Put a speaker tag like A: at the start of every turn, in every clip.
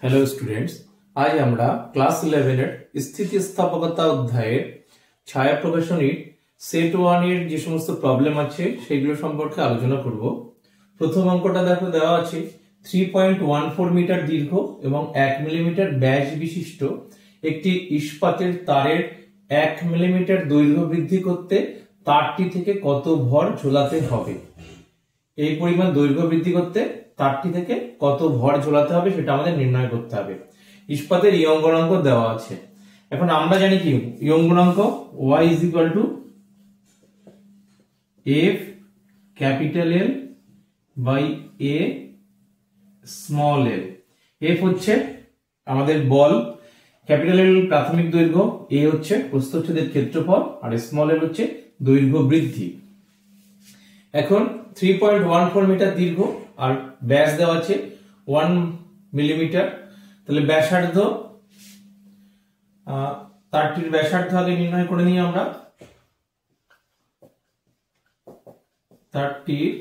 A: Hello students, আজ আমরা class 11 এর স্থিতিস্থাপকতা অধ্যায়ের ছায়া প্রকাশনীর সেট 1 এর যে সমস্ত প্রবলেম আছে সেগুলো সম্পর্কে আলোচনা করব। প্রথম অঙ্কটা দেখো দেওয়া আছে 3.14 মিটার দীর্ঘ এবং 1 মিলিমিটার ব্যাস বিশিষ্ট একটি ইস্পাতের তারের 1 মিলিমিটার দৈর্ঘ্য বৃদ্ধি করতে তারটি থেকে কত ভর ঝোলাতে হবে। এই পরিমাণ দৈর্ঘ্য বৃদ্ধি করতে তারটি থেকে কত ভর ঝোলাতে হবে সেটা আমাদের নির্ণয় করতে হবে। ইস্পাতের ইয়ং গুণাঙ্ক দেওয়া আছে। এখন আমরা জানি কি ইয়ং গুণাঙ্ক y = f capital L by a small l। f হচ্ছে আমাদের বল, ক্যাপিটাল L প্রাথমিক দৈর্ঘ্য, a হচ্ছে প্রস্থচ্ছেদের ক্ষেত্রফল আর স্মল l হচ্ছে দৈর্ঘ্য বৃদ্ধি। এখন 3.14 মিটার দীর্ঘ আর ব্যাস দেওয়া আছে 1 মিলিমিটার, তাহলে ব্যাসার্ধ তারটির ব্যাসার্ধ আগে নির্ণয় করে নিই আমরা। তারটির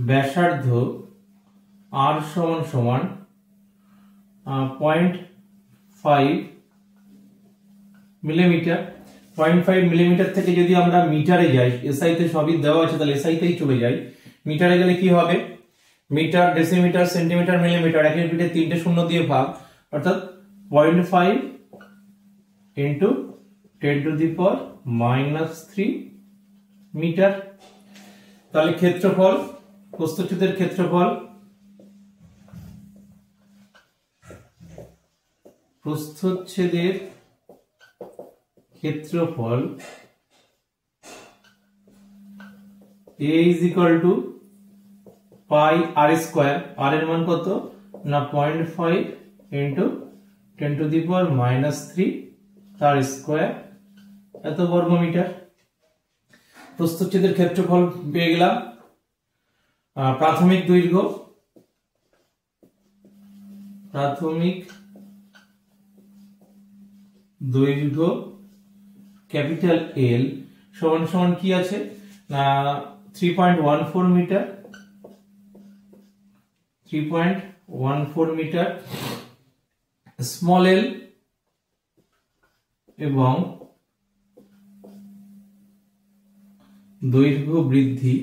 A: ব্যাসার্ধ r সমান 0.5 মিলিমিটার। 0.5 মিলিমিটার থেকে যদি আমরা মিটারে যাই, এসআই তে সবই দেওয়া আছে, তাহলে এসআই তেই চলে যাই। মিটারে গেলে কি হবে, মিটার, ডেসিমিটার, সেন্টিমিটার, মিলিমিটার একের পিঠে 3টে শূন্য দিয়ে ভাগ, অর্থাৎ 0.5 ইনটু 10⁻³ মিটার। তাহলে ক্ষেত্রফল, প্রস্থচ্ছেদের ক্ষেত্রফল, প্রস্থচ্ছেদের ক্ষেত্রফল a = pi r square. r এর মান কত না 0.5 ইনটু 10⁻³ তার স্কয়ার, এত বর্গ মিটার। প্রস্থচ্ছেদের ক্ষেত্রফল পেয়ে গেলাম। প্রাথমিক দৈর্ঘ্য, ক্যাপিটাল L সমান কি আছে না 3.14 মিটার, 3.14 মিটার। স্মল l এবং দৈর্ঘ্য বৃদ্ধি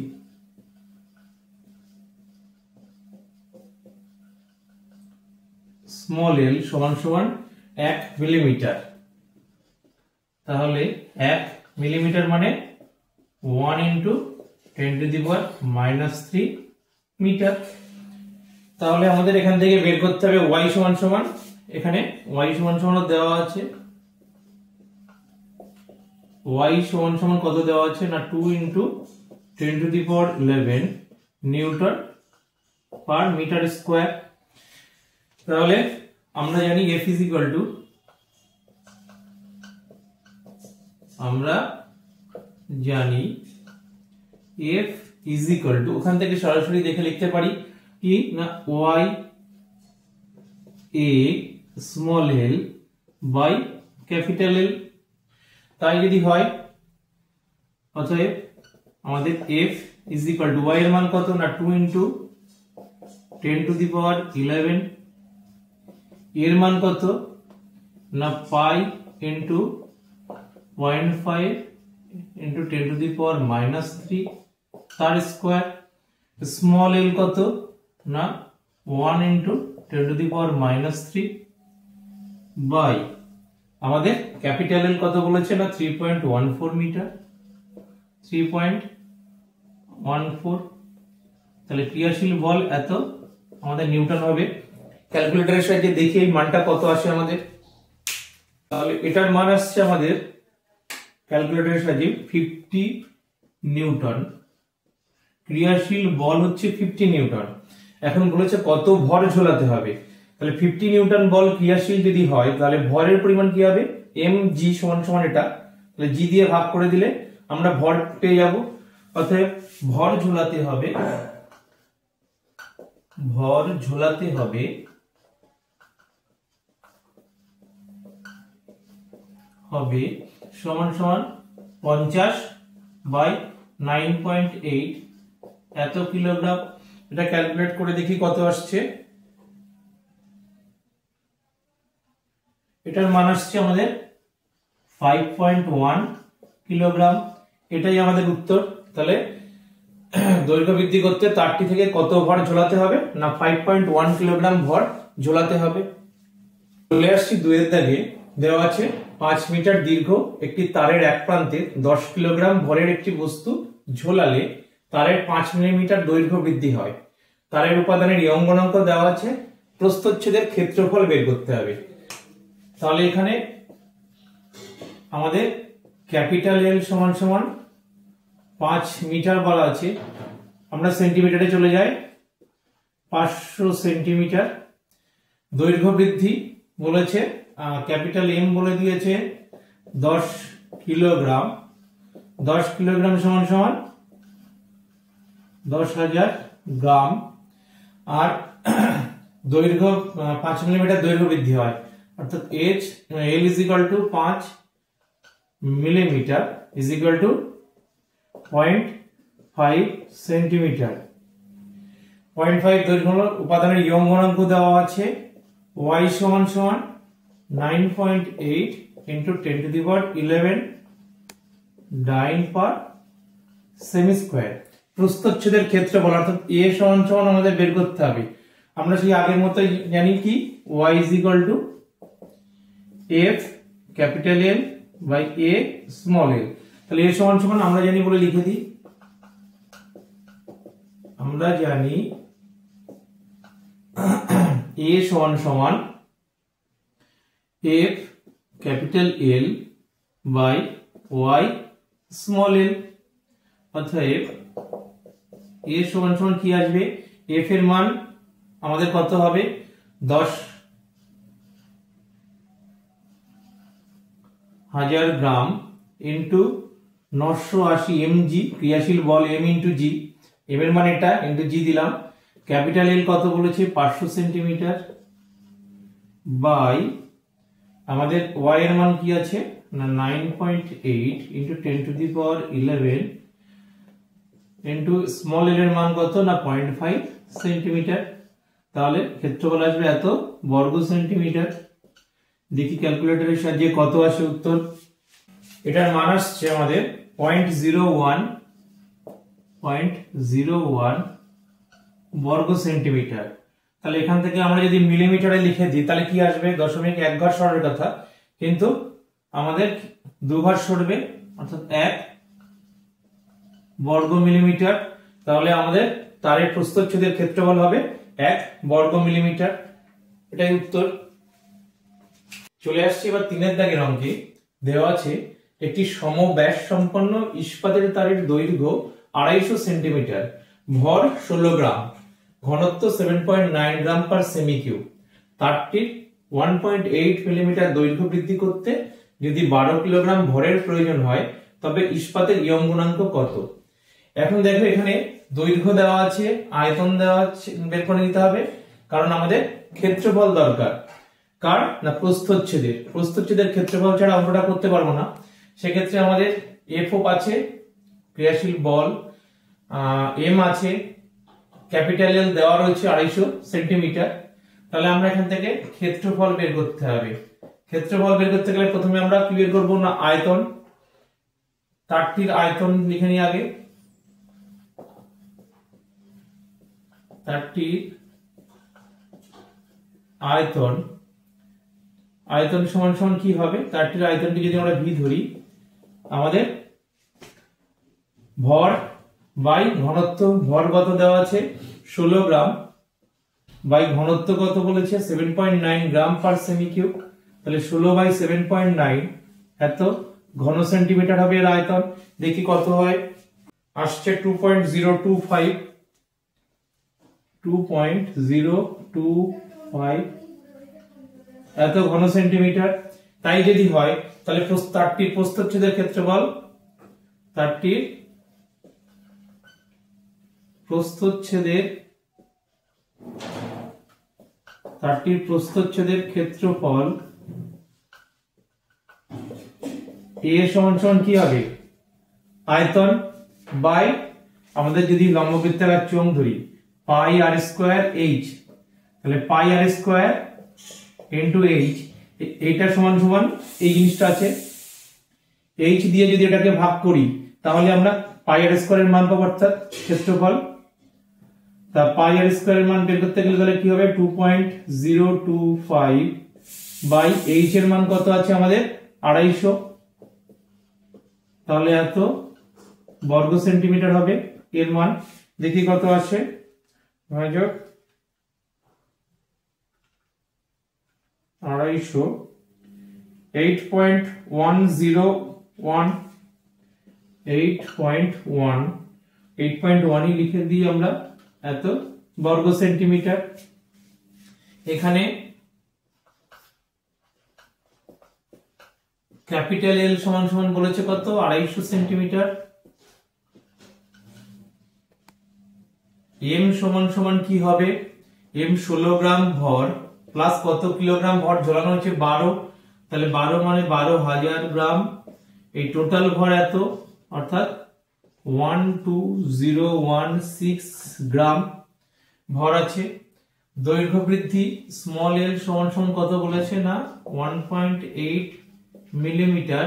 A: স্মল l সমান 1 মিলিমিটার। তাহলে 1 মিলিমিটার মানে 1 ইনটু 10⁻³ মিটার। তাহলে আমাদের এখান থেকে বের করতে হবে y সমান, এখানে y সমান দেওয়া আছে, y সমান কত দেওয়া আছে না 2 into 10⁻11 newton per metre square. তাহলে আমরা জানি f ওখান থেকে সরাসরি দেখে লিখতে পারি কি না y a small l by capital L। তাই যদি হয় অতএব আমাদের f y এর মান কত না 2 ইনটু 10⁻11, এর মান কত না পাই ইনটু 0.5 ইনটু 10⁻³ তার স্কয়ার। স্মল l কত না 1 ইনটু 10⁻³ বাই আমাদের ক্যাপিটাল L কত বলেছে না 3.14 মিটার, 3.14। তাহলে ক্রিয়াশীল বল এত আমাদের নিউটন হবে। ক্যালকুলেটরের সাহায্যে দেখি এই মানটা কত আসে আমাদের। তাহলে এটার মান আসছে আমাদের ক্যালকুলেটরের সাহায্যে 50 নিউটন। ক্রিয়াশীল বল হচ্ছে 50 নিউটন। এখন বলেছে কত ভর ঝোলাতে হবে। তাহলে 50 নিউটন বল ক্রিয়াশীল যদি হয় তাহলে ভরের পরিমাণ কি হবে, mg সমান এটা, তাহলে g দিয়ে ভাগ করে দিলে আমরা ভর পেয়ে যাব। অতএব ভর ঝোলাতে হবে সমান 50 বাই 9.8 এত কিলোগ্রাম। এটা ক্যালকুলেট করে দেখি কত আসছে। এটার মান আসছে আমাদের 5.1 কিলোগ্রাম। এটাই আমাদের উত্তর। তাহলে দৈর্ঘ্য বৃদ্ধি করতে তারটি থেকে কত ভর ঝোলাতে হবে না 5.1 কিলোগ্রাম ভর ঝোলাতে হবে। চলে আসছি 2 এর দাগে। দেওয়া আছে 5 মিটার দীর্ঘ একটি তারের এক প্রান্তে 10 কিলোগ্রাম ভরের একটি বস্তু ঝোলালে তারের 5 মিলিমিটার দৈর্ঘ্য বৃদ্ধি হয়। তারের উপাদানের ইয়ং গুণাঙ্ক দেওয়া আছে, প্রস্থচ্ছেদের ক্ষেত্রফল বের করতে হবে। তাহলে এখানে আমাদের ক্যাপিটাল এল সমান সমান 5 মিটার বলা আছে, আমরা সেন্টিমিটারে চলে যাই। 500 সেন্টিমিটার। দৈর্ঘ্য বৃদ্ধি বলেছে, ক্যাপিটাল এম বলে দিয়েছে 10 কিলোগ্রাম। 10 কিলোগ্রাম সমান সমান 10,000 গ্রাম। আর দৈর্ঘ্য 5 মিলিমিটার দৈর্ঘ্য বৃদ্ধি হয়, অর্থাৎ H L is equal two 5 millimetre is equal two 0.5 centimetre. 0.5 দৈর্ঘ্য হল উপাদানের ইয়ং গুণাঙ্ক দেওয়া আছে, y সমান সমান 9.8 into 10 to the power 11 dyne per সেমি স্কয়ার। প্রস্থচ্ছেদের ক্ষেত্রফল অর্থাৎ a সমান সমান আমাদের বের করতে হবে। আমরা সেই আগের মতই জানি কি y is equal to f capital L by a small l। তাহলে a সমান সমান আমরা জানি বলে লিখে দিই। আমরা জানি a সমান সমান f capital L by y small l। অতএব a সমান সমান কি আসবে, f এর মান আমাদের কত হবে 10,000 গ্রাম ইন্টু 980 mg, ক্রিয়াশীল বল m ইন্টু g, m এর মান এটা ইন্টু g দিলাম। ক্যাপিটাল L কত বলেছে 500 সেন্টিমিটার বাই আমাদের y এর মান কি আছে না 9.8 into 10 to the power 11 into small l এর মান কত না 0.5 সেন্টিমিটার। তাহলে ক্ষেত্রফল আসবে এত বর্গ সেন্টিমিটার। দেখি ক্যালকুলেটরের সাহায্যে কত আসে উত্তর। এটার মান আসছে আমাদের 0.01 বর্গ সেন্টিমিটার। তাহলে এখান থেকে আমরা যদি মিলিমিটারে লিখে দিই তাহলে কি আসবে, দশমিক 1 ঘর সরার কথা, কিন্তু আমাদের 2 ঘর সরবে অর্থাৎ 1 বর্গ মিলিমিটার। তাহলে আমাদের তারের প্রস্থচ্ছেদের ক্ষেত্রফল হবে 1 বর্গ মিলিমিটার। এটাই উত্তর। চলে আসছে এবার 3 দাগের অঙ্কে। দেওয়া আছে একটি সমব্যাস সম্পন্ন ইস্পাতের তারের দৈর্ঘ্য 250 সেন্টিমিটার, ভর 16 গ্রাম, ঘনত্ব 7.9 গ্রাম পার সেমি কিউব। তারটির 1.8 মিলিমিটার দৈর্ঘ্য বৃদ্ধি করতে যদি 12 কিলোগ্রাম ভরের প্রয়োজন হয় তবে ইস্পাতের ইয়ং গুণাঙ্ক কত। এখন দেখো এখানে দৈর্ঘ্য দেওয়া আছে, আয়তন দেওয়া আছে, বের করে নিতে হবে, কারণ আমাদের ক্ষেত্রফল দরকার। কার না প্রস্থচ্ছেদের। প্রস্থচ্ছেদের ক্ষেত্রফল ছাড়া অঙ্কটা করতে পারবো না। সেক্ষেত্রে আমাদের এফ আছে, ক্রিয়াশীল বল, এম আছে, ক্যাপিটাল এল দেওয়া রয়েছে 250 সেন্টিমিটার। তাহলে আমরা এখান থেকে ক্ষেত্রফল বের করতে হবে। ক্ষেত্রফল বের করতে গেলে প্রথমে আমরা কি বের করবো না আয়তন। তারটির আয়তন লিখে নিই আগে। তারটির আয়তন, আয়তন সমান সমান কি হবে, তারটির আয়তনটি যদি আমরা ভি ধরি, আমাদের ভর বাই ঘনত্ব, ভর কত দেওয়া আছে 16 গ্রাম, বাই ঘনত্ব কত বলেছে 7.9 গ্রাম পার সেমি কিউব। তাহলে 16 বাই 7.9 এত ঘন সেন্টিমিটার হবে এর আয়তন। দেখি কত হয়, আসছে 2.025 এত ঘন সেন্টিমিটার। তাই যদি হয় তাহলে তারটির প্রস্থচ্ছেদের ক্ষেত্রফল, তারটির প্রস্থচ্ছেদের ক্ষেত্রফল এ সমান সমান কি হবে আয়তন বাই আমাদের যদি লম্ববৃত্তাকার চোঙ ধরি পাই আর স্কোয়ার এইচ, তাহলে পাই আর স্কোয়ার ইন্টু এইচ, এইটা সমান সমান এই জিনিসটা আছে, এইচ দিয়ে যদি এটাকে ভাগ করি তাহলে আমরা পাই আর স্কোয়ারের মান পাবো, অর্থাৎ ক্ষেত্রফল। তা পাই আর স্কোয়ারের মান বের করতে গেলে তাহলে কি হবে, 2.025 বাই এইচ এর মান কত আছে আমাদের 250, তাহলে এত বর্গ সেন্টিমিটার হবে এর মান। দেখি কত আসে, 250, 8.1 লিখে দিই আমরা, এত বর্গ সেন্টিমিটার। এখানে ক্যাপিটাল এল সমান সমান বলেছে কত, 250 সেন্টিমিটার। এম সমান সমান কি হবে, এম 16 গ্রাম ভর প্লাস কত কিলোগ্রাম ভর ঝোলানো হচ্ছে 12, তাহলে 12 মানে 12,000 গ্রাম, এই টোটাল ভর এত, অর্থাৎ 12016 গ্রাম ভর আছে। দৈর্ঘ্য বৃদ্ধি স্মল এল সমান সমান কত বলেছে না, 1.8 মিলিমিটার,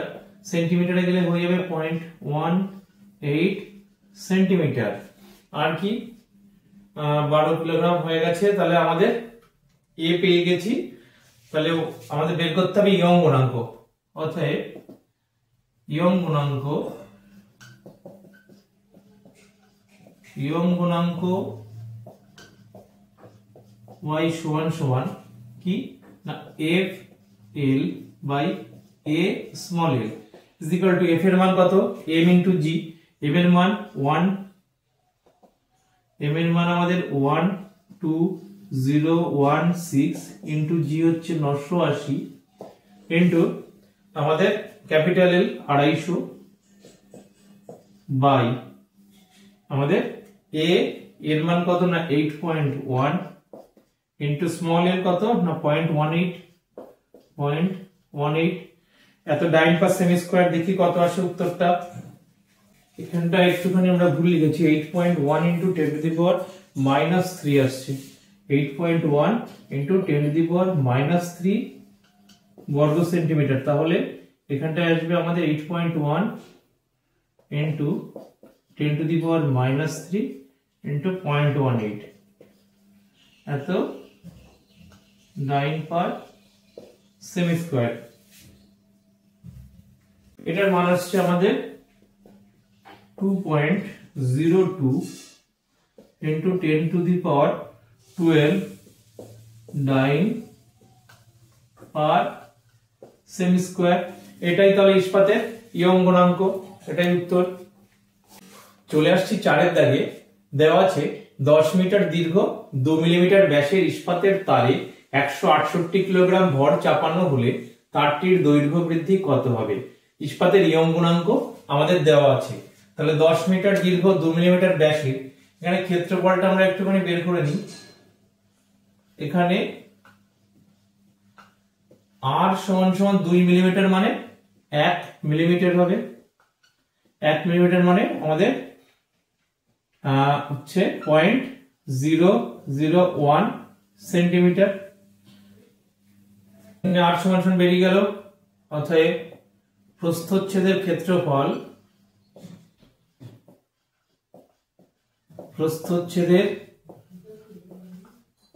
A: সেন্টিমিটারে গেলে হয়ে যাবে 0.18 সেন্টিমিটার। আর কি 12 কিলোগ্রাম হয়ে গেছে, তাহলে আমাদের এ পেয়ে গেছি। তাহলে আমাদের বের করতে হবে ইয়ং গুণাঙ্ক, অতএব ইয়ং গুণাঙ্ক y সমান সমান কি না, F L by A small L is equal to, F এর মান কত, এম ইন্টু জি, এম এর মান 1, এম এর মান আমাদের 12016 ইন্টু জি হচ্ছে 980 ইন্টু আমাদের ক্যাপিটাল এল 250 বাই আমাদের এ এর মান কত না 8.1 ইন্টু স্মল এল কত না 0.18 এত ডাইন পাশ সেমি স্কয়ার। দেখি কত আসে উত্তরটা, এখানটা একটুখানি আমরা ভুল লিখেছি, 8.1 ইন্টু 10 টু দি পাওয়ার -3 আসছে, 8.1 ইন্টু 10 টু দি পাওয়ার -3 বর্গ সেন্টিমিটার। তাহলে এখানটায় আসবে আমাদের 8.1 into 10 to the power -3 into 0.18, এত ডাইন পার সেমি স্কয়ার। এটার মান আসছে আমাদের 2.02 into 10 to the power 12 dyne per সেমি স্কয়ার। এটাই তাহলে ইস্পাতের ইয়ং গুণাঙ্ক, এটাই উত্তর। চলে আসছি 4 দাগে, দেওয়া আছে 10 মিটার দীর্ঘ 2 মিলিমিটার ব্যাসের ইস্পাতের তারে 168 কিলোগ্রাম ভর চাপানো হলে তারটির দৈর্ঘ্য বৃদ্ধি কত হবে। ইস্পাতের ইয়ং গুণাঙ্ক আমাদের দেওয়া আছে, তাহলে 10 মিটার দীর্ঘ 2 মিলিমিটার ব্যাসের, এখানে ক্ষেত্রফলটা আমরা একটুখানি বের করে নিই। এখানে আর সমান সমান 2 মিলিমিটার মানে 1 মিলিমিটার হবে, 1 মিলিমিটার মানে আমাদের হচ্ছে 0.001 সেন্টিমিটার। আর সমান সমান বেরিয়ে গেল, অতএব প্রস্থচ্ছেদের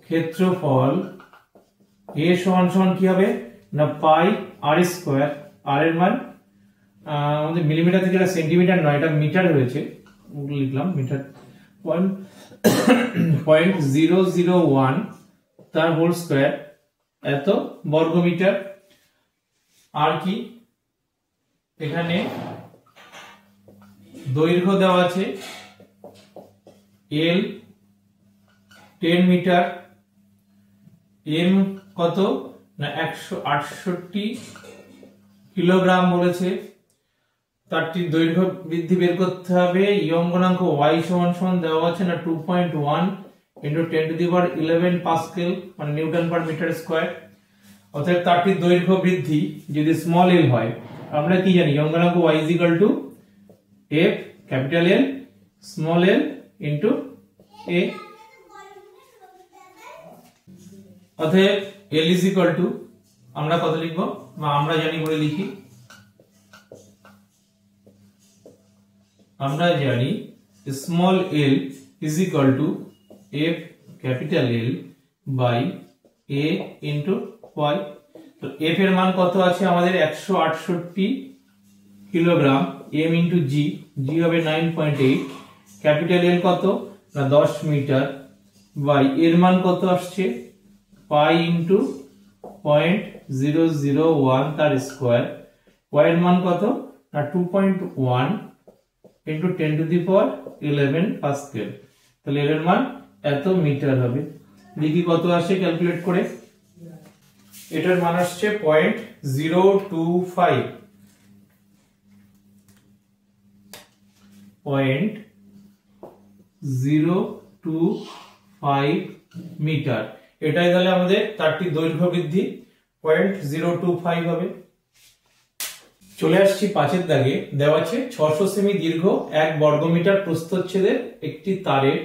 A: ক্ষেত্রফল এ সমান সমান কি হবে না পাই আর স্কয়ার, আর এর মান আমাদের মিলিমিটার থেকে এটা সেন্টিমিটার নয়, এটা মিটার হয়েছে, লিখলাম মিটার, 0.001 তার হোল স্কয়ার, এত বর্গ মিটার। আর কি এখানে দৈর্ঘ্য দেওয়া আছে এল 10 মিটার, এম কত না 168 কিলোগ্রাম বলেছে, তারটির দৈর্ঘ্য বৃদ্ধি বের করতে হবে। ইয়ং গুণাঙ্ক y সমান সমান দেওয়া আছে না 2.1 into 10 to the power 11 pascal মানে নিউটন পার মিটার স্কয়ার। অতএব তারটির দৈর্ঘ্য বৃদ্ধি যদি স্মল এল হয়, আমরা কি জানি ইয়ং গুণাঙ্ক y is equal to f capital L small l into a। অতএব L ইজ ইকুয়াল টু আমরা কত লিখবো, বা আমরা জানি বলে লিখি, আমরা জানি small l is equal to f capital L by a into y। তো f এর মান কত আছে আমাদের 168 kilogram, m into g, g হবে 9.8, ক্যাপিটাল L কত না 10 মিটার, বাই এর মান কত আসছে পাই ইন্টু 0.001 তার স্কোয়ার, y এর মান কত না 2.1 into 10 to the power 11 pascal. তাহলে এর মান এত মিটার হবে। দেখি কত আসে ক্যালকুলেট করে। এটার মান আসছে 0.025 মিটার। এটাই তাহলে আমাদের তারটির দৈর্ঘ্য বৃদ্ধি 0.025 হবে। চলে আসছি 5 দাগে। দেওয়া আছে 600 সেমি দীর্ঘ 1 বর্গমিটার প্রস্থচ্ছেদের একটি তারের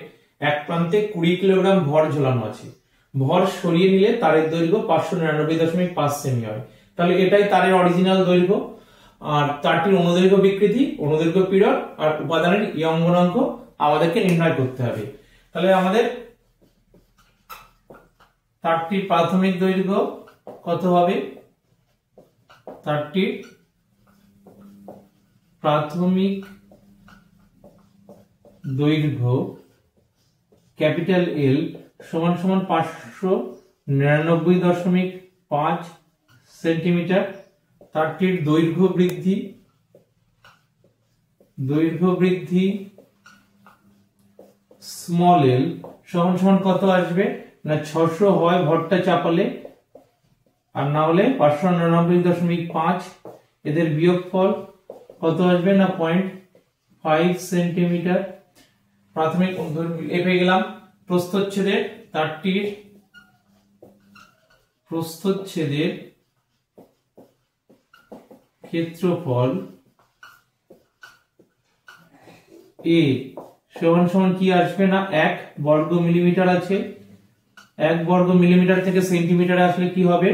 A: এক প্রান্তে 20 কিলোগ্রাম ভর ঝোলানো আছে। ভর সরিয়ে নিলে তারের দৈর্ঘ্য 599.5 সেমি হয়। তাহলে এটাই তারের অরিজিনাল দৈর্ঘ্য। আর তারটির অনুদৈর্ঘ্য বিকৃতি, অনুদৈর্ঘ্য পীড়ন আর উপাদানের ইয়ং গুণাঙ্ক আমাদেরকে নির্ণয় করতে হবে। তাহলে আমাদের তারটির প্রাথমিক দৈর্ঘ্য কত হবে, তারটির প্রাথমিক দৈর্ঘ্য ক্যাপিটাল L সমান সমান 599.5 সেন্টিমিটার। তারটির দৈর্ঘ্য বৃদ্ধি স্মল l সমান সমান কত আসবে না 600 হয় ভরটা চাপালে, আর না হলে 599.5, এদের বিয়োগফল কত আসবে না 0.5 সেন্টিমিটার। প্রাথমিক পেয়ে গেলাম। প্রস্থচ্ছেদের তারটির প্রস্থচ্ছেদের ক্ষেত্রফল a সমান সমান কি আসবে না 1 বর্গ মিলিমিটার আছে। 1 বর্গ মিলিমিটার থেকে সেন্টিমিটারে আসলে কি হবে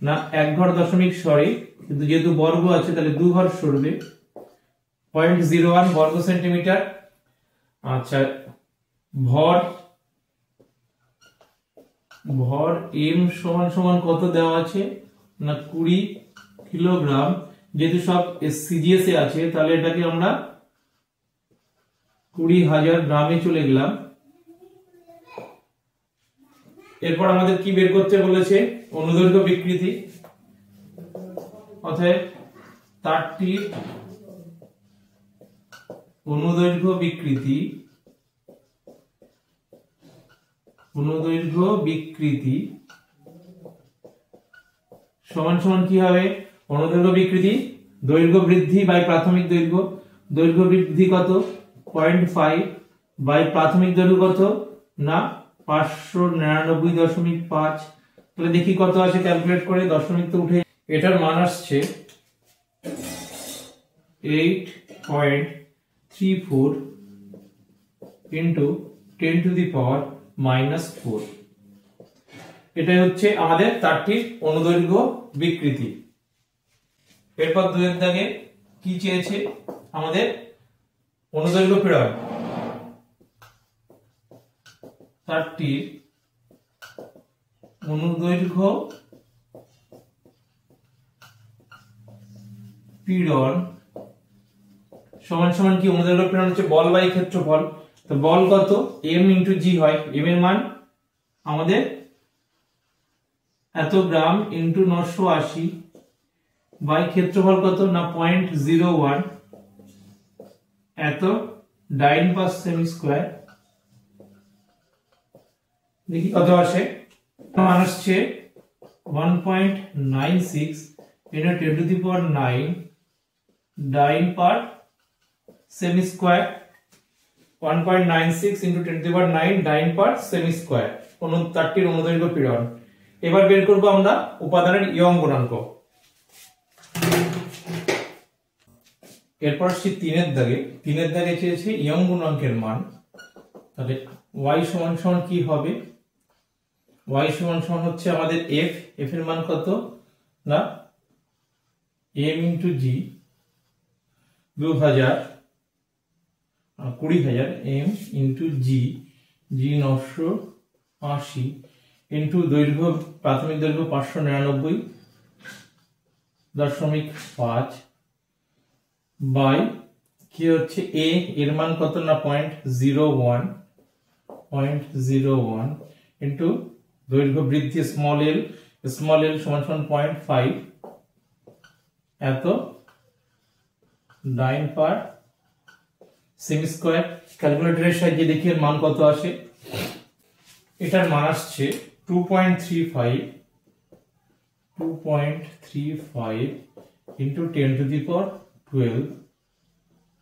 A: না 1 ঘর দশমিক সরে, কিন্তু যেহেতু বর্গ আছে তাহলে 2 ঘর সরবে, 0.01 বর্গ সেন্টিমিটার। আচ্ছা, ভর m সমান সমান কত দেওয়া আছে না 20 কিলোগ্রাম। যেহেতু সব সিজিএস এ আছে তাহলে এটাকে আমরা 20,000 গ্রামে চলে গেলাম। এরপর আমাদের কি বের করতে বলেছে, অনুদৈর্ঘ্য বিকৃতি। অতএব তারটির অনুদৈর্ঘ্য বিকৃতি সমান সমান কি হবে, অনুদৈর্ঘ্য বিকৃতি দৈর্ঘ্য বৃদ্ধি বাই প্রাথমিক দৈর্ঘ্য। দৈর্ঘ্য বৃদ্ধি কত 0.5 বাই প্রাথমিক দৈর্ঘ্য কত না 599.5। তাহলে দেখি কত আসে ক্যালকুলেট করে, দশমিক তো উঠে। এটার মান আসছে 8.34 ইন্টু 10 টু দি পাওয়ার -4। এটাই হচ্ছে আমাদের তারটির অনুদৈর্ঘ্য বিকৃতি। এরপর 2 এর দাগে কি চেয়েছে আমাদের, অনুদৈর্ঘ্য পীড়ন। তারটির অনুদৈর্ঘ্য পীড়ন সমান সমান কি, অনুদৈর্ঘ্য পীড়ন হচ্ছে বল বাই ক্ষেত্রফল। তো বল কত m ইন্টু g হয়, m এর মান আমাদের এত গ্রাম ইন্টু 980 বাই ক্ষেত্রফল কত না 0.01 এত ডাইন পার সেমি স্কয়ার। দেখি কত আসে, মান আসছে 1.96 into 10 to the power 9 dyne per সেমি square. 1.96 into 10 to the power 9 dyne per সেমি স্কয়ার তারটির অনুদৈর্ঘ্য পীড়ন। এবার বের করব আমরা উপাদানের ইয়ং গুণাঙ্ক। এরপর আসছে 3 এর দাগে। 3 এর দাগে চেয়েছে ইয়ং গুণাঙ্কের মান। তাহলে y সমান সমান কি হবে, y সমান সমান হচ্ছে আমাদের f, f এর মান কত না m into g 2000 m into g 980 into দৈর্ঘ্য প্রাথমিক দৈর্ঘ্য 599.5 বাই কি হচ্ছে a এর মান কত না 0.01 ইন্টু দৈর্ঘ্য বৃদ্ধি স্মল l সমান সমান 0.5 এত ডাইন পার সেমি স্কয়ার। ক্যালকুলেটরের সাহায্যে দেখি এর মান কত আসে। এটার মান আসছে 2.35 ইন্টু 10⁻12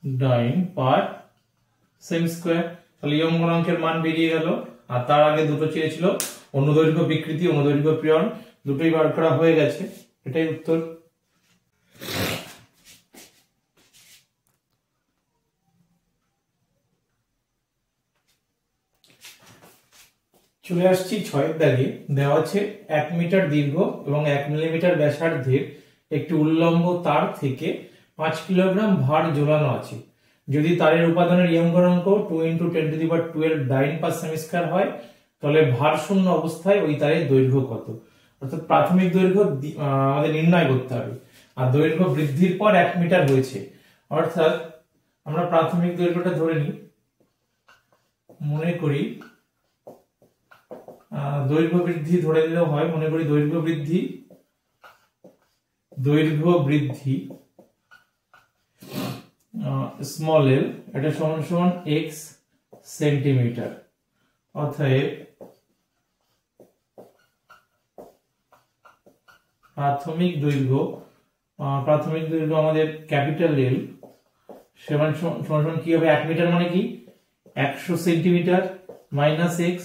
A: ডাইন পার সেমি স্কয়ার। তাহলে এই অঙ্কের মান বেরিয়ে গেল। আর তার আগে দুটো চেয়েছিল, অনুদৈর্ঘ্য বিকৃতি, অনুদৈর্ঘ্য পীড়ন, দুটোই বার করা হয়ে গেছে। এটাই উত্তর। চলে আসছি 6 দাগে। দেওয়া আছে 1 মিটার দীর্ঘ এবং 1 মিলিমিটার ব্যাসার্ধের একটি উল্লম্ব তার থেকে 5 কিলোগ্রাম ভার ঝোলানো আছে। যদি তারের উপাদানের ইয়ং গুণাঙ্ক 2 × 10⁻12 ডাইন পার সেমি স্কয়ার হয়, তাহলে ভার শূন্য অবস্থায় ওই তারের দৈর্ঘ্য কত? অর্থাৎ প্রাথমিক দৈর্ঘ্য আমাদের নির্ণয় করতে হবে। আর দৈর্ঘ্য বৃদ্ধির পর 1 মিটার হয়েছে, অর্থাৎ আমরা প্রাথমিক দৈর্ঘ্যটা ধরে নিই। মনে করি দৈর্ঘ্য বৃদ্ধি ধরে দিলেও হয়। মনে করি দৈর্ঘ্য বৃদ্ধি স্মল l এটা সমান সমান x সেন্টিমিটার। অতএব প্রাথমিক দৈর্ঘ্য আমাদের ক্যাপিটাল L সমান সমান কি হবে? 1 মিটার মানে কি 100 সেন্টিমিটার মাইনাস x,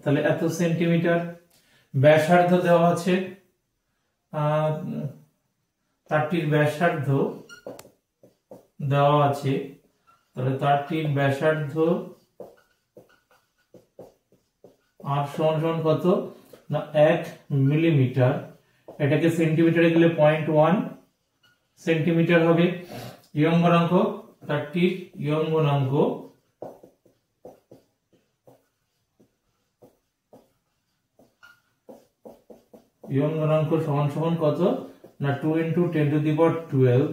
A: তাহলে এত সেন্টিমিটার। ব্যাসার্ধ দেওয়া আছে, তারটির ব্যাসার্ধ দেওয়া আছে, তাহলে তারটির ব্যাসার্ধ আর সমান কত না 1 মিলিমিটার। এটাকে সেন্টিমিটারে গেলে 0.1 সেন্টিমিটার হবে। ইয়ং গুণাঙ্ক, তারটির ইয়ং গুণাঙ্ক সমান সমান কত না 2 × 10⁻12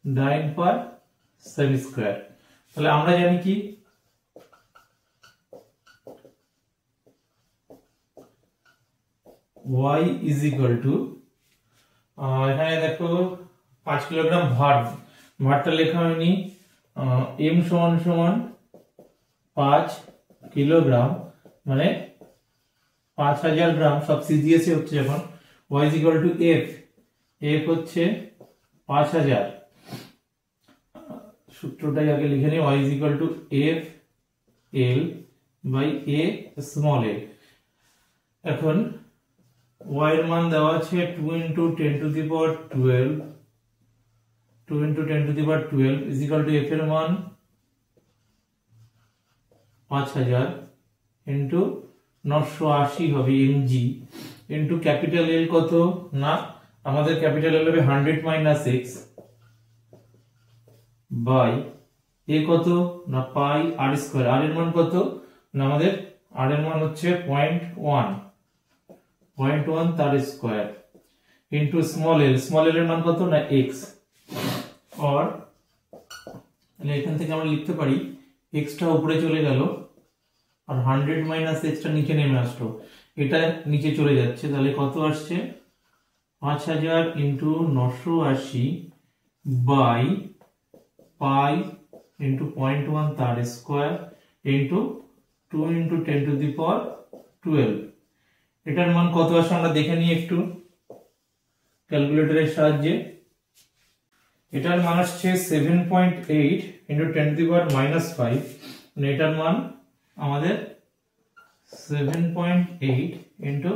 A: ডাইন পার সেমি স্কয়ার। তাহলে আমরা জানি কি y is equal to এখানে দেখো 5 কিলোগ্রাম ভারটা লেখা হয়নি। m সমান সমান 5 কিলোগ্রাম মানে 5000 গ্রাম, সব সিজিএসে হচ্ছে যখন। y is equal to f হচ্ছে 5000। সূত্রটাই আগে লিখে নিই, y is equal to f l by a small l। এখন y এর মান দেওয়া আছে 2 × 10⁻12 is equal to f এর মান 5000 into 980 হবে mg into ক্যাপিটাল L কত না আমাদের ক্যাপিটাল L হবে 100 minus x by a কত না পাই r স্কয়ার। r এর মান কত না আমাদের r এর মান হচ্ছে 0.1 তার স্কয়ার into স্মল l এর মান কত না x। और এখান থেকে আমরা লিখতে পারি x টা উপরে চলে গেল আর 100 মাইনাস x টা নিচে নেমে আসলো, এটা নিচে চলে যাচ্ছে। তাহলে কত আসছে 5000 into 980 by পাই into 0.1 তার স্কয়ার into 2 × 10⁻12। এটার মান কত আসে আমরা দেখে নিই একটু ক্যালকুলেটরের সাহায্যে। এটার মান আসছে 7.8 into 10⁻⁻5, মানে এটার মান আমাদের 7.8 into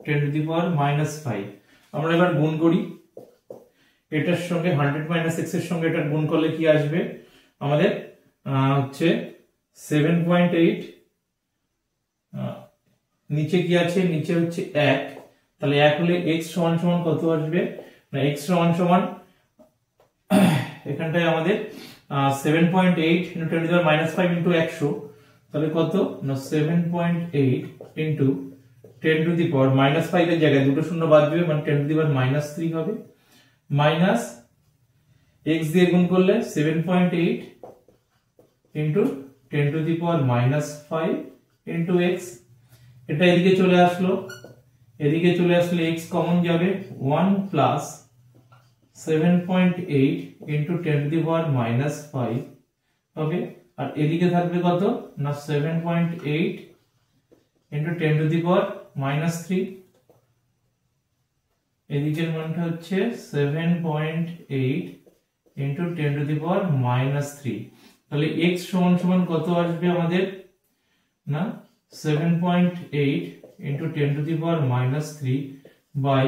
A: 10⁻⁻5। আমরা এবার গুণ করি এটার সঙ্গে 100 minus x এর সঙ্গে এটার গুণ করলে কি আসবে আমাদের হচ্ছে 7.8 নিচে কি আছে, নিচে হচ্ছে 1, তাহলে 1 হলে x সমান সমান কত আসবে না x সমান সমান এখানটায় আমাদের 7.8 × 10⁻⁵ × 100, তাহলে কত না 7.8 × 10⁻⁵ এর জায়গায় দুটো শূন্য বাদ দিবে, মানে 10⁻³ হবে, মাইনাস x দিয়ে গুণ করলে 7.8 × 10⁻⁵ × x, এটা এদিকে চলে আসলো, এদিকে চলে আসলে x কমন যাবে, 1 প্লাস 7.8 × 10⁻⁵ হবে, আর এদিকে থাকবে কত না 7.8 × 10⁻⁻3, এদিকের মানটা হচ্ছে 7.8 × 10⁻⁻3, তাহলে x সমান সমান কত আসবে আমাদের না 7.8 × 10⁻³ বাই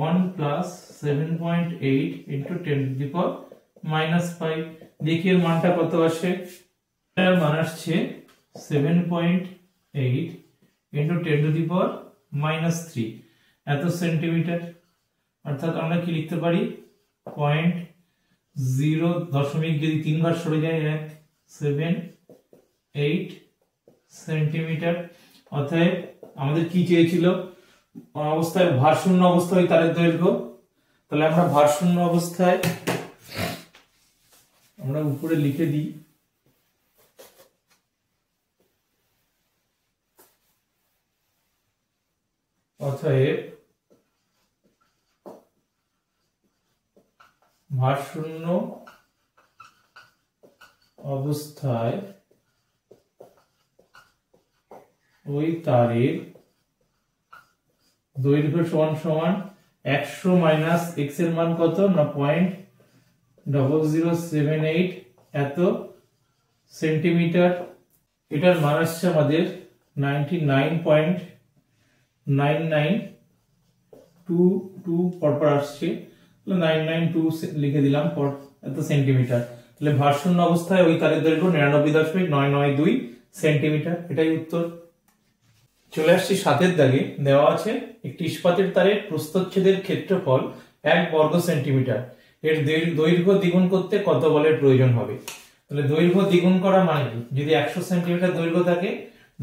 A: 1 প্লাস 7.8 × 10⁻⁵। দেখি এর মানটা কত আসে, এর মান আসছে 7.8 × 10⁻³ এত সেন্টিমিটার, অর্থাৎ আমরা কি লিখতে পারি 0.0 দশমিক যদি 3 বার সরে যায় 7.8 সেন্টিমিটার। অতএব আমাদের কি চেয়েছিল অবস্থায়, ভারশূন্য অবস্থায় তারের দৈর্ঘ্য, তাহলে আমরা ভারশূন্য অবস্থায় আমরা উপরে লিখে দিই, অতএব ভারশূন্য অবস্থায় ওই তারের দৈর্ঘ্য সমান সমান 100 মাইনাস x এর মান কত না 0.0078 এত সেন্টিমিটার, এটার মান আসছে আমাদের 99.9922 পরপর আসছে, 992 লিখে দিলাম এত সেন্টিমিটার, তাহলে ভারশূন্য অবস্থায় ওই তারের দৈর্ঘ্য 99.992 সেন্টিমিটার, এটাই উত্তর। চলে আসছি 7 দাগে, দেওয়া আছে একটি ইস্পাতের তারের প্রস্থচ্ছেদের ক্ষেত্রফল 1 বর্গ সেন্টিমিটার, এর দৈর্ঘ্য দ্বিগুণ করতে কত বলের প্রয়োজন হবে। তাহলে দৈর্ঘ্য দ্বিগুণ করা মানে যদি 100 সেন্টিমিটার দৈর্ঘ্য থাকে,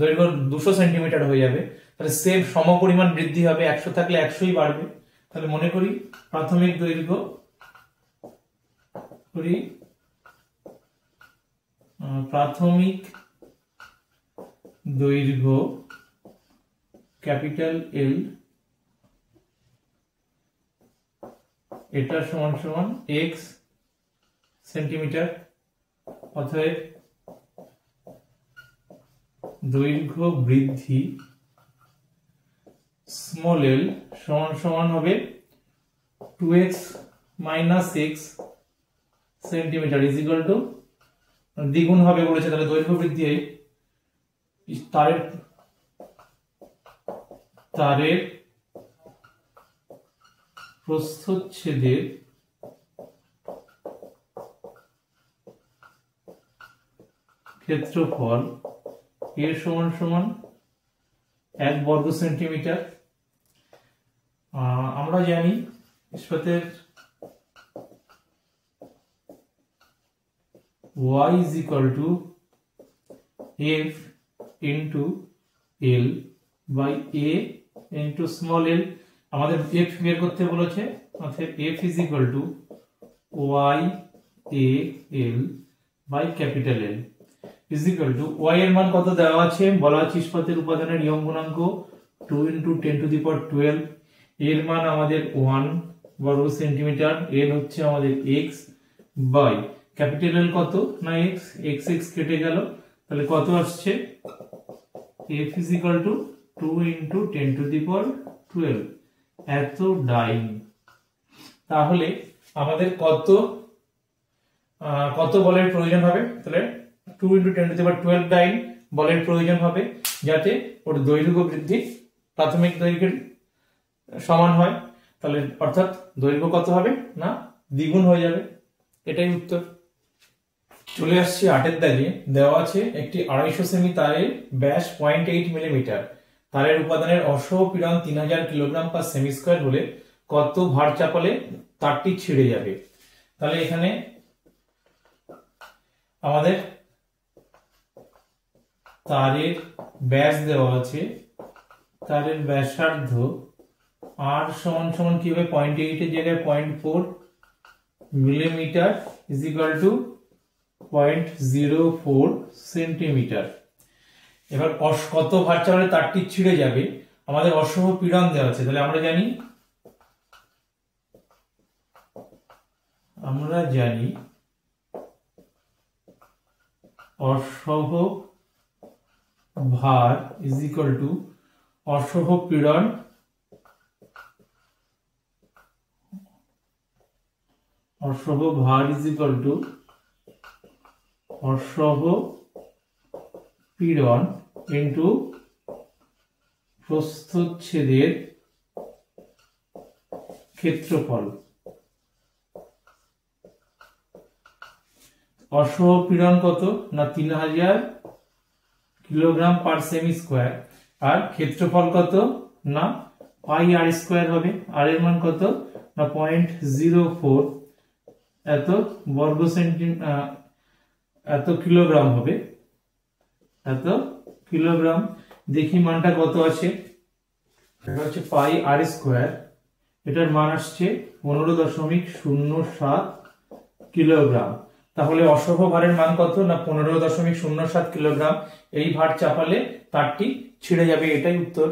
A: দৈর্ঘ্য 200 সেন্টিমিটার হয়ে যাবে, তাহলে সেম সমপরিমাণ বৃদ্ধি হবে, 100 থাকলে 100ই বাড়বে। তাহলে মনে করি প্রাথমিক দৈর্ঘ্য ক্যাপিটাল L, এটা সমান সমান x সেন্টিমিটার, অতএব দৈর্ঘ্য বৃদ্ধি স্মল l সমান সমান হবে 2x minus x centimetre is equal two, দ্বিগুণ হবে বলেছে, তাহলে দৈর্ঘ্য বৃদ্ধি তারের প্রস্থচ্ছেদের ক্ষেত্রফল এর সমান সমান 1 বর্গ সেন্টিমিটার। আমরা জানি ইস্পাতের y is equal to f into l by a into small l, আমাদের f বের করতে বলেছে, অর্থাৎ f is equal to y a l by capital L is equal to y এর মান কত দেওয়া আছে, বলা আছে ইস্পাতের উপাদানের ইয়ং গুণাঙ্ক 2 into 10⁻12, এর মান আমাদের 1 বর্গ সেন্টিমিটার, l হচ্ছে আমাদের x বাই ক্যাপিটাল L কত না x, x কেটে গেল, তাহলে কত আসছে f is equal to 2 into 10⁻12 এত ডাইন। তাহলে আমাদের কত বলের প্রয়োজন হবে, তাহলে 2 into 10⁻12 ডাইন বলের প্রয়োজন হবে, যাতে ওর দৈর্ঘ্য বৃদ্ধি প্রাথমিক দৈর্ঘ্যের সমান হয়, তাহলে অর্থাৎ দৈর্ঘ্য কত হবে না দ্বিগুণ হয়ে যাবে, এটাই উত্তর। চলে আসছি 8 দাগে, দেওয়া আছে একটি 250 সেমি তারের ব্যাস 0.8 মিলিমিটার, তারের উপাদানের অসহ পীড়ন 3000 কিলোগ্রাম পার সেমি স্কয়ার হলে কত ভার চাপালে তারটি ছিঁড়ে যাবে। তাহলে এখানে আমাদের তারের ব্যাস দেওয়া আছে, তারের ব্যাসার্ধ r সমান সমান কি হবে 0.8 এর জায়গায় 0.4 millimetre is equal two 0.04 centimetre. এবার কত ভার চাপালে তারটি ছিঁড়ে যাবে, আমাদের অসহ পীড়ন দেওয়া আছে, তাহলে আমরা জানি অসহ ভার ইজ ইকুয়াল টু অসহ পীড়ন অসহ ভার ইজ ইকুয়াল টু অসহ পীড়ন ইন্টু প্রস্থচ্ছেদের ক্ষেত্রফল। অসহ পীড়ন কত না 3000 কিলোগ্রাম পার সেমি স্কয়ার, আর ক্ষেত্রফল কত না পাই আর স্কয়ার হবে, আর এর মান কত না 0.04 এত বর্গ এত কিলোগ্রাম হবে, এত কিলোগ্রাম। দেখি মানটা কত আছে, এটা হচ্ছে পাই আর স্কয়ার, এটার মান আসছে 15.07 কিলোগ্রাম। তাহলে অসহ ভারের মান কত না 15.07 কিলোগ্রাম। এই ভার চাপালে তারটি ছিঁড়ে যাবে, এটাই উত্তর।